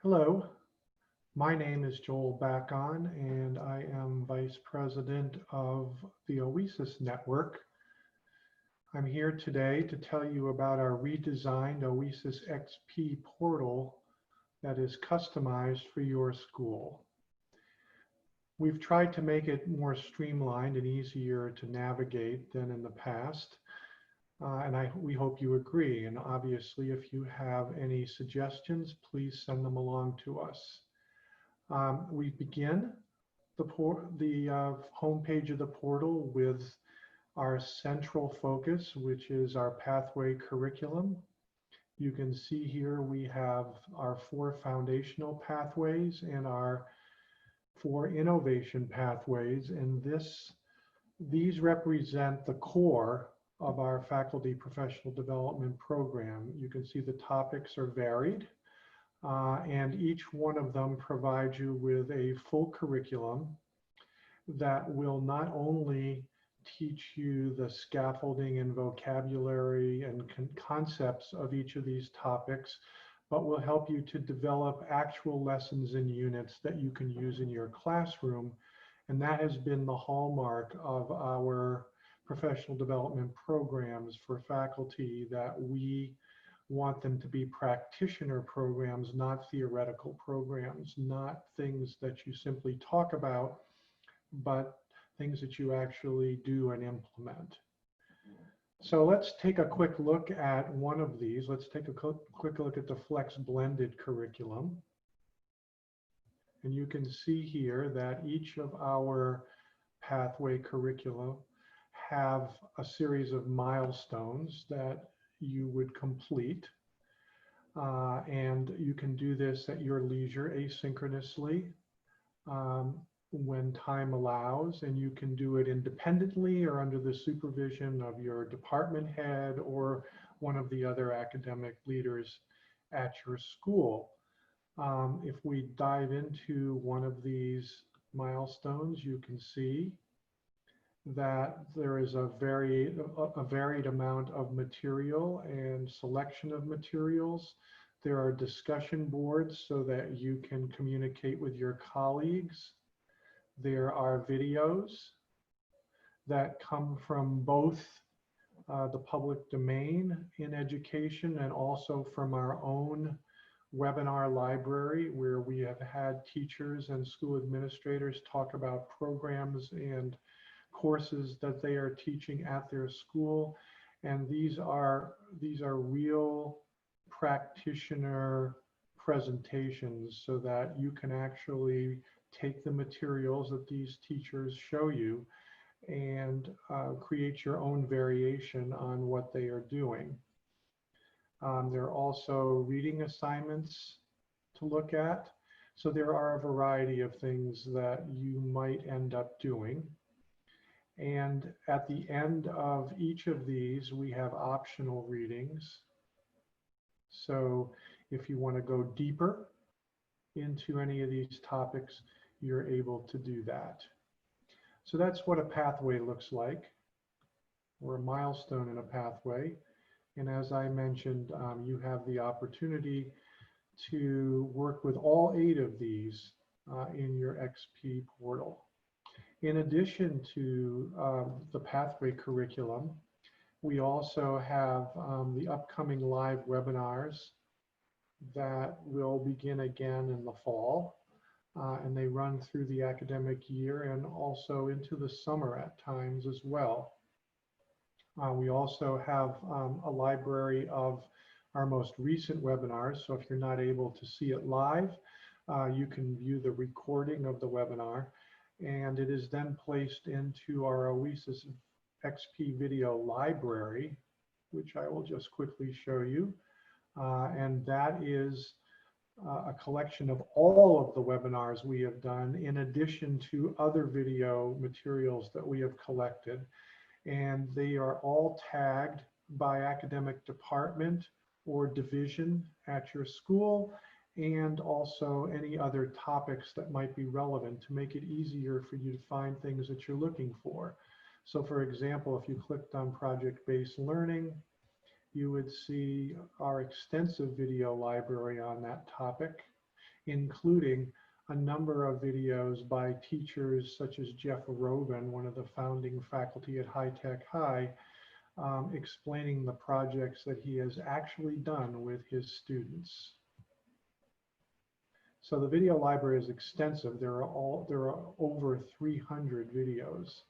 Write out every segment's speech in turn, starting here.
Hello, my name is Joel Backon, and I am Vice President of the OESIS Network. I'm here today to tell you about our redesigned OESIS-XP portal that is customized for your school. We've tried to make it more streamlined and easier to navigate than in the past. We hope you agree. And obviously, if you have any suggestions, please send them along to us. We begin the homepage of the portal with our central focus, which is our pathway curriculum. You can see here we have our 4 foundational pathways and our 4 innovation pathways, and these represent the core of our faculty professional development program. You can see the topics are varied, and each one of them provides you with a full curriculum that will not only teach you the scaffolding and vocabulary and concepts of each of these topics, but will help you to develop actual lessons and units that you can use in your classroom. And that has been the hallmark of our professional development programs for faculty, that we want them to be practitioner programs, not theoretical programs, not things that you simply talk about, but things that you actually do and implement. So let's take a quick look at one of these. Let's take a quick look at the Flex Blended curriculum. And you can see here that each of our pathway curricula have a series of milestones that you would complete. And you can do this at your leisure asynchronously when time allows, and you can do it independently or under the supervision of your department head or one of the other academic leaders at your school. If we dive into one of these milestones, you can see that there is a varied amount of material and selection of materials. There are discussion boards so that you can communicate with your colleagues. There are videos that come from both the public domain in education and also from our own webinar library, where we have had teachers and school administrators talk about programs and courses that they are teaching at their school. And these are real practitioner presentations, so that you can actually take the materials that these teachers show you and create your own variation on what they are doing. There are also reading assignments to look at. So there are a variety of things that you might end up doing. And at the end of each of these, we have optional readings. So if you want to go deeper into any of these topics, you're able to do that. So that's what a pathway looks like, or a milestone in a pathway. And as I mentioned, you have the opportunity to work with all 8 of these in your XP portal. In addition to the pathway curriculum, we also have the upcoming live webinars that will begin again in the fall. And they run through the academic year and also into the summer at times as well. We also have a library of our most recent webinars. So if you're not able to see it live, you can view the recording of the webinar, and it is then placed into our OESIS-XP video library, which I will just quickly show you. And that is a collection of all of the webinars we have done, in addition to other video materials that we have collected. And they are all tagged by academic department or division at your school, and also any other topics that might be relevant, to make it easier for you to find things that you're looking for. So for example, if you clicked on project-based learning, you would see our extensive video library on that topic. including a number of videos by teachers such as Jeff Robin, one of the founding faculty at High Tech High, explaining the projects that he has actually done with his students. So the video library is extensive. There are over 300 videos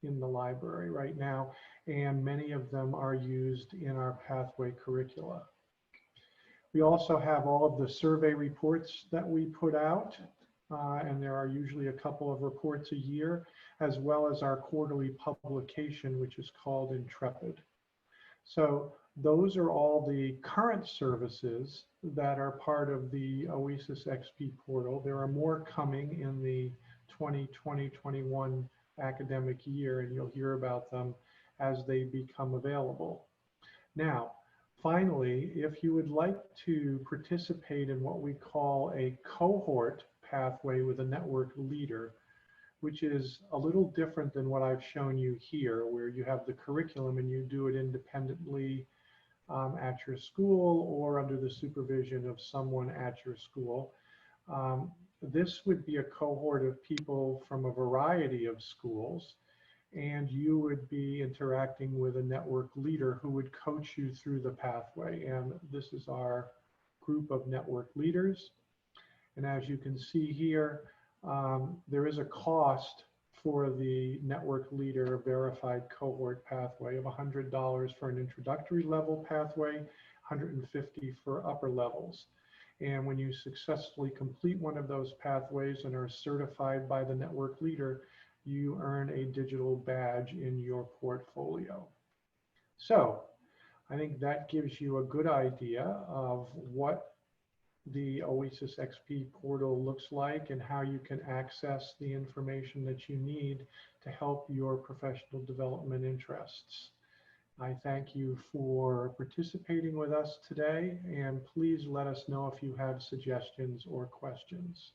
in the library right now, and many of them are used in our pathway curricula. We also have all of the survey reports that we put out, and there are usually a couple of reports a year, as well as our quarterly publication, which is called Intrepid. So those are all the current services that are part of the OESIS-XP portal. There are more coming in the 2020-21 academic year, and you'll hear about them as they become available. Now, finally, if you would like to participate in what we call a cohort pathway with a network leader, which is a little different than what I've shown you here, where you have the curriculum and you do it independently at your school or under the supervision of someone at your school. This would be a cohort of people from a variety of schools, and you would be interacting with a network leader who would coach you through the pathway. And this is our group of network leaders. And as you can see here, there is a cost for the network leader verified cohort pathway of $100 for an introductory level pathway, $150 for upper levels. And when you successfully complete one of those pathways and are certified by the network leader, you earn a digital badge in your portfolio. So I think that gives you a good idea of what the OESIS-XP portal looks like and how you can access the information that you need to help your professional development interests. I thank you for participating with us today, and please let us know if you have suggestions or questions.